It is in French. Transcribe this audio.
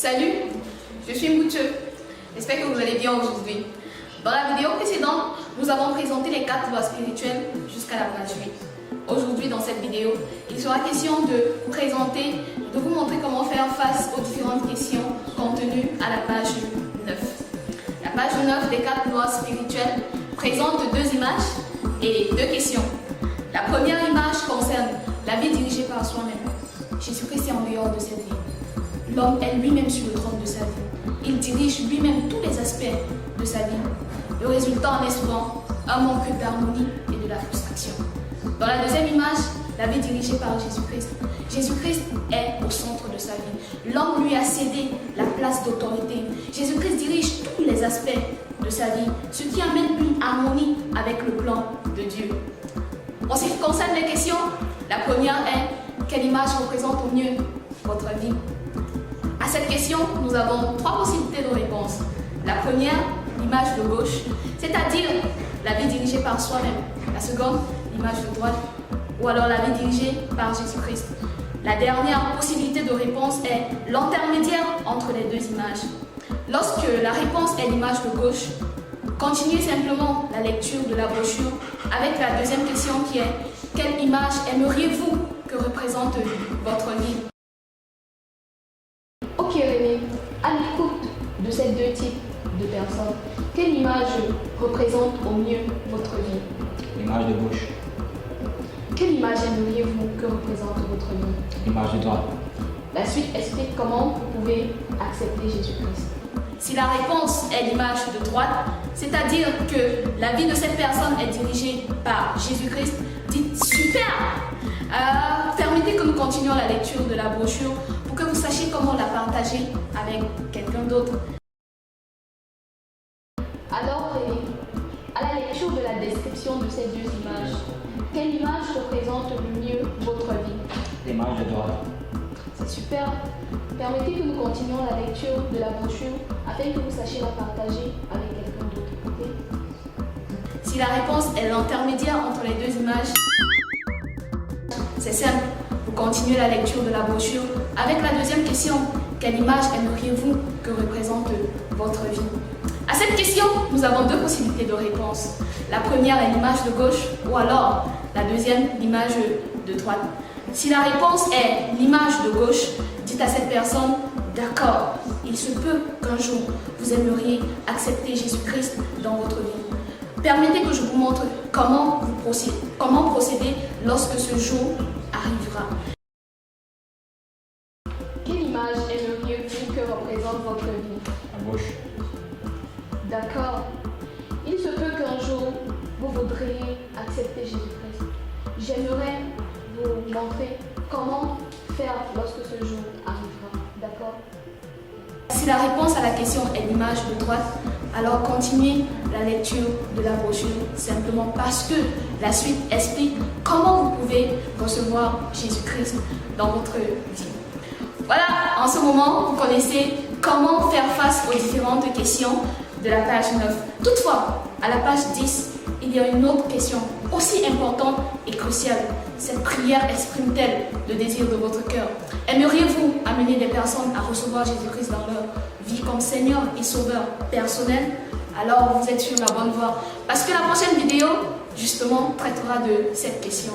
Salut, je suis Mouche. J'espère que vous allez bien aujourd'hui. Dans la vidéo précédente, nous avons présenté les 4 lois spirituelles jusqu'à la page 8. Aujourd'hui, dans cette vidéo, il sera question de vous présenter, de vous montrer comment faire face aux différentes questions contenues à la page 9. La page 9 des 4 lois spirituelles présente 2 images et 2 questions. La première image concerne la vie dirigée par soi-même. Jésus-Christ est en dehors de cette vie. L'homme est lui-même sur le trône de sa vie. Il dirige lui-même tous les aspects de sa vie. Le résultat en est souvent un manque d'harmonie et de la frustration. Dans la deuxième image, la vie dirigée par Jésus-Christ. Jésus-Christ est au centre de sa vie. L'homme lui a cédé la place d'autorité. Jésus-Christ dirige tous les aspects de sa vie, ce qui amène une harmonie avec le plan de Dieu. En ce qui concerne les questions, la première est: quelle image représente au mieux votre vie? À cette question, nous avons 3 possibilités de réponse. La première, l'image de gauche, c'est-à-dire la vie dirigée par soi-même. La seconde, l'image de droite, ou alors la vie dirigée par Jésus-Christ. La dernière possibilité de réponse est l'intermédiaire entre les 2 images. Lorsque la réponse est l'image de gauche, continuez simplement la lecture de la brochure avec la deuxième question qui est: quelle image aimeriez-vous que représente votre vie? Ok René, à l'écoute de ces 2 types de personnes, quelle image représente au mieux votre vie? L'image de gauche. Quelle image aimeriez-vous que représente votre vie? L'image de droite. La suite explique comment vous pouvez accepter Jésus-Christ. Si la réponse est l'image de droite, c'est-à-dire que la vie de cette personne est dirigée par Jésus-Christ, dites super! Permettez que nous continuions la lecture de la brochure pour que vous sachiez comment la partager avec quelqu'un d'autre. Alors, René, à la lecture de la description de ces 2 images, quelle image représente le mieux votre vie? L'image de droite. C'est super. Permettez que nous continuions la lecture de la brochure afin que vous sachiez la partager avec quelqu'un d'autre. Okay? Si la réponse est l'intermédiaire entre les 2 images, c'est simple. Vous continuez la lecture de la brochure avec la deuxième question: quelle image aimeriez-vous que représente votre vie? À cette question, nous avons 2 possibilités de réponse. La première est l'image de gauche, ou alors la deuxième, l'image de droite. Si la réponse est l'image de gauche, dites à cette personne: d'accord, il se peut qu'un jour vous aimeriez accepter Jésus-Christ dans votre vie. Permettez que je vous montre comment procéder lorsque ce jour arrivera. Quelle image aimeriez-vous que représente votre vie? À gauche. D'accord. Il se peut qu'un jour vous voudriez accepter Jésus-Christ. J'aimerais vous montrer comment faire lorsque ce jour arrivera. D'accord? Si la réponse à la question est l'image de droite, alors continuez la lecture de la brochure simplement parce que la suite explique comment vous pouvez recevoir Jésus-Christ dans votre vie. Voilà, en ce moment, vous connaissez comment faire face aux différentes questions de la page 9. Toutefois, à la page 10, il y a une autre question aussi importante et cruciale. Cette prière exprime-t-elle le désir de votre cœur? Aimeriez-vous amener des personnes à recevoir Jésus-Christ dans leur vie comme Seigneur et Sauveur personnel? Alors vous êtes sur la bonne voie. Parce que la prochaine vidéo, justement, traitera de cette question.